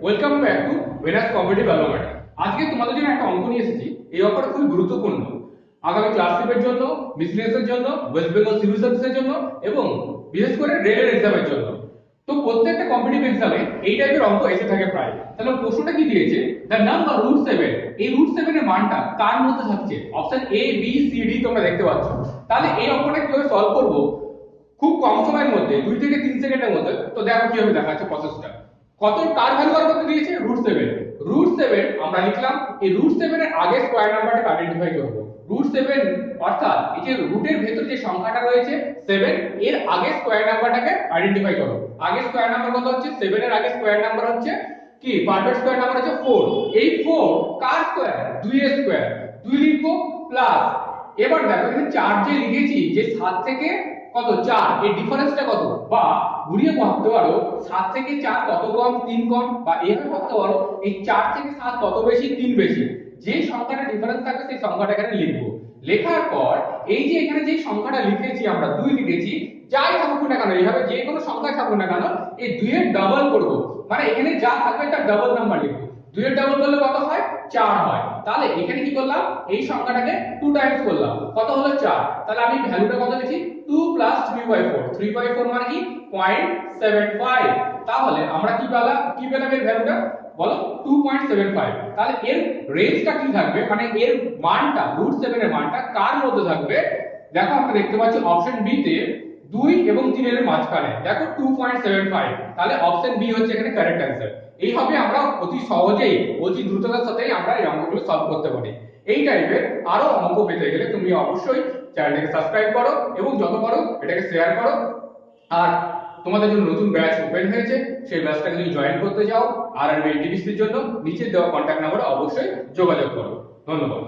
Welcome back to Venus competitive barometer. আজকে তোমাদের জন্য একটা অঙ্ক নিয়ে এসেছি। এই অঙ্কটা খুব গুরুত্বপূর্ণ আগামী ক্লাস 5 এর জন্য, বিজনেসের জন্য, ওয়েস্ট বেঙ্গল সিভিল সার্ভিসের জন্য এবং বিশেষ করে রেলের এক্সামের জন্য। তো প্রত্যেকটা কম্পিটিটিভ এক্সামে এই টাইপের অঙ্ক এসে থাকে প্রায়। তাহলে প্রশ্নটা কি দিয়েছে, দ্য নাম্বার √7, এই √7 এর মানটা কার মধ্যে থাকছে? Option A, B, C, D তোমরা দেখতে পাচ্ছ। তাহলে এই অঙ্কটা কিভাবে সলভ করব খুব কম সময়ের মধ্যে, 2 থেকে 3 সেকেন্ডের মধ্যে। তো দেখো কিভাবে দেখাচ্ছে প্রসেসটা। কত কার ভ্যালু বার করতে দিয়েছে? √7। √7 আমরা লিখলাম, এই √7 এর আগে স্কয়ার নাম্বারটাকে আইডেন্টিফাই করব। √7 অর্থাৎ এই যে রুটের ভেতর যে সংখ্যাটা রয়েছে 7, এর আগে স্কয়ার নাম্বারটাকে আইডেন্টিফাই করো। আগে স্কয়ার নাম্বার কত হচ্ছে? 7 এর আগে স্কয়ার নাম্বার হচ্ছে কি? পারফেক্ট স্কয়ার নাম্বার হচ্ছে 4। এই 4 কার স্কয়ার? 2 এর স্কয়ার। 2 লিখবো প্লাস, এবার দেখো এখানে 4 যে লিখেছি, যে 7 থেকে কত 4 এই ডিফারেন্সটা কত, বা ঘুরিয়ে ভাবতে পারো 7 থেকে 4 কত কম? 3 কম। বা এইভাবে ভাবতে পারো এই 4 থেকে 7 কত বেশি? 3 বেশি। যে সংখ্যাটা ডিফারেন্স থাকবে সেই সংখ্যাটা এখানে লিখবো। লেখার পর এই যে এখানে যে সংখ্যাটা লিখেছি আমরা 2 লিখেছি, যাই থাকুক না কেন, এইভাবে যে কোনো সংখ্যা থাকুক না কেন, এই 2 এর ডাবল করব। মানে এখানে যা থাকবে তার ডাবল নাম্বার লিখবো। 2 এর ডাবল করলে কত হয়? 4 হয়। তাহলে এখানে কি করলাম? এই সংখ্যাটাকে 2 টাইমস করলাম, কত হলো? 4। তাহলে আমি ভ্যালুটা কত লিখি? 2 3/4। 3/4 মানে কি? 0.75। তাহলে আমরা কি পেলাম এর ভ্যালুটা? বলো 2.75। তাহলে এর রেঞ্জটা কি থাকবে, মানে এর মানটা √7 এর মানটা কার মধ্যে থাকবে? দেখো আমরা দেখতে পাচ্ছি অপশন বি তে 2 এবং 3 এর মাঝখানে দেখো 2.75। তাহলে অপশন বি হচ্ছে এখানে কারেক্ট অ্যানসার। এইভাবে আমরা অতি সহজেই, অতি দ্রুততার সাথেই আমরা এই অঙ্কগুলো সলভ করতে পারি। এই টাইপের আরো অঙ্ক পেতে গেলে তুমি অবশ্যই চ্যানেলটাকে সাবস্ক্রাইব করো এবং যত পারো এটাকে শেয়ার করো। আর তোমাদের জন্য নতুন ব্যাচ ওপেন হয়েছে, সেই ব্যাচটাকে যদি জয়েন করতে চাও আর এনটিপিসির জন্য নিচে দেওয়া কন্ট্যাক্ট নম্বরে অবশ্যই যোগাযোগ করো। ধন্যবাদ।